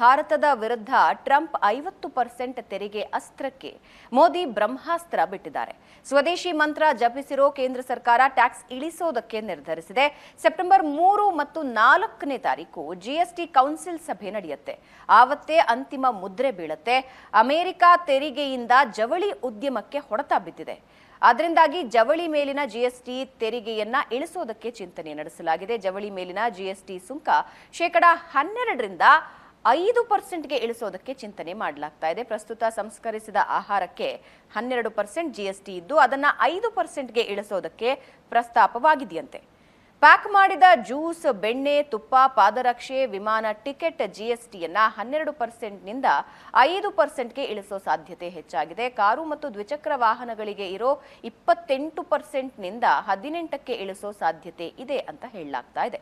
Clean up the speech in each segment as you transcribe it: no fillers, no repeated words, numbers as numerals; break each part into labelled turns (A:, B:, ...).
A: ಭಾರತದ ವಿರುದ್ಧ ಟ್ರಂಪ್ 50% ತೆರಿಗೆ ಅಸ್ತ್ರಕ್ಕೆ ಮೋದಿ ಬ್ರಹ್ಮಾಸ್ತ್ರ ಬಿಟ್ಟಿದ್ದಾರೆ. ಸ್ವದೇಶಿ ಮಂತ್ರ ಜಪಿಸಿರೋ ಕೇಂದ್ರ ಸರ್ಕಾರ ಟ್ಯಾಕ್ಸ್ ಇಳಿಸೋದಕ್ಕೆ ನಿರ್ಧರಿಸಿದೆ. ಸೆಪ್ಟೆಂಬರ್ 3 ಮತ್ತು 4ನೇ ತಾರೀಕು ಜಿಎಸ್ಟಿ ಕೌನ್ಸಿಲ್ ಸಭೆ ನಡೆಯುತ್ತೆ. ಆವತ್ತೇ ಅಂತಿಮ ಮುದ್ರೆ ಬೀಳುತ್ತೆ. ಅಮೆರಿಕ ತೆರಿಗೆಯಿಂದ ಜವಳಿ ಉದ್ಯಮಕ್ಕೆ ಹೊಡೆತ ಬಿದ್ದಿದೆ. ಅದರಿಂದಾಗಿ ಜವಳಿ ಮೇಲಿನ ಜಿಎಸ್ಟಿ ತೆರಿಗೆಯನ್ನ ಇಳಿಸೋದಕ್ಕೆ ಚಿಂತನೆ ನಡೆಸಲಾಗಿದೆ. ಜವಳಿ ಮೇಲಿನ ಜಿಎಸ್ಟಿ ಸುಂಕ 12% 5%ಗೆ ಇಳಿಸೋದಕ್ಕೆ ಚಿಂತನೆ ಮಾಡಲಾಗ್ತಾ ಇದೆ. ಪ್ರಸ್ತುತ ಸಂಸ್ಕರಿಸಿದ ಆಹಾರಕ್ಕೆ 12% ಜಿಎಸ್ಟಿ ಇದ್ದು ಅದನ್ನ 5%ಗೆ ಇಳಿಸೋದಕ್ಕೆ ಪ್ರಸ್ತಾಪವಾಗಿದೆಯಂತೆ. ಪ್ಯಾಕ್ ಮಾಡಿದ ಜ್ಯೂಸ್, ಬೆಣ್ಣೆ, ತುಪ್ಪ, ಪಾದರಕ್ಷೆ, ವಿಮಾನ ಟಿಕೆಟ್ ಜಿಎಸ್ಟಿಯನ್ನ 12% 5%ಗೆ ಇಳಿಸೋ ಸಾಧ್ಯತೆ ಹೆಚ್ಚಾಗಿದೆ. ಕಾರು ಮತ್ತು ದ್ವಿಚಕ್ರ ವಾಹನಗಳಿಗೆ ಇರೋ 28% 18%ಕ್ಕೆ ಇಳಿಸೋ ಸಾಧ್ಯತೆ ಇದೆ ಅಂತ ಹೇಳಲಾಗ್ತಾ ಇದೆ.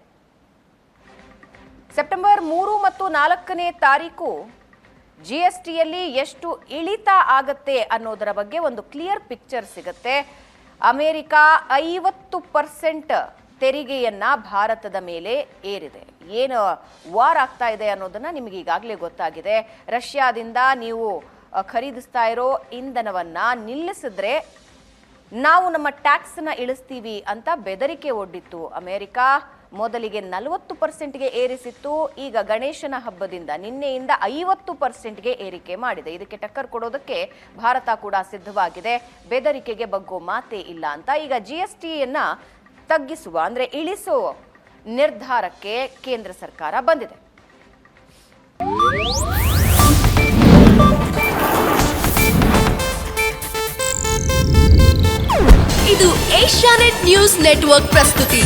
A: ಸೆಪ್ಟೆಂಬರ್ 3 ಮತ್ತು 4ನೇ ತಾರೀಕು ಜಿಎಸ್ಟಿಯಲ್ಲಿ ಎಷ್ಟು ಇಳಿತ ಆಗತ್ತೆ ಅನ್ನೋದರ ಬಗ್ಗೆ ಒಂದು ಕ್ಲಿಯರ್ ಪಿಕ್ಚರ್ ಸಿಗುತ್ತೆ. ಅಮೆರಿಕ 50% ತೆರಿಗೆಯನ್ನ ಭಾರತದ ಮೇಲೆ ಏರಿದೆ. ಏನು ವಾರ್ ಆಗ್ತಾ ಇದೆ ಅನ್ನೋದನ್ನ ನಿಮಗೆ ಈಗಾಗಲೇ ಗೊತ್ತಾಗಿದೆ. ರಷ್ಯಾದಿಂದ ನೀವು ಖರೀದಿಸ್ತಾ ಇರೋ ಇಂಧನವನ್ನ ನಿಲ್ಲಿಸಿದ್ರೆ ನಾವು ನಮ್ಮ ಟ್ಯಾಕ್ಸ್ನ ಇಳಿಸ್ತೀವಿ ಅಂತ ಬೆದರಿಕೆ ಒಡ್ಡಿತ್ತು ಅಮೆರಿಕ. ಮೊದಲಿಗೆ 40%ಗೆ ಏರಿಸಿತ್ತು. ಈಗ ಗಣೇಶನ ಹಬ್ಬದಿಂದ ನಿನ್ನೆಯಿಂದ 50%ಗೆ ಏರಿಕೆ ಮಾಡಿದೆ. ಇದಕ್ಕೆ ಟಕ್ಕರ್ ಕೊಡೋದಕ್ಕೆ ಭಾರತ ಕೂಡ ಸಿದ್ಧವಾಗಿದೆ. ಬೆದರಿಕೆಗೆ ಬಗ್ಗೋ ಮಾತೇ ಇಲ್ಲ ಅಂತ ಈಗ ಜಿಎಸ್ಟಿಯನ್ನ ತಗ್ಗಿಸುವ ಅಂದ್ರೆ ಇಳಿಸುವ ನಿರ್ಧಾರಕ್ಕೆ ಕೇಂದ್ರ ಸರ್ಕಾರ ಬಂದಿದೆ.
B: ಇದು ಏಷ್ಯಾನೆಟ್ ನ್ಯೂಸ್ ನೆಟ್ವರ್ಕ್ ಪ್ರಸ್ತುತಿ.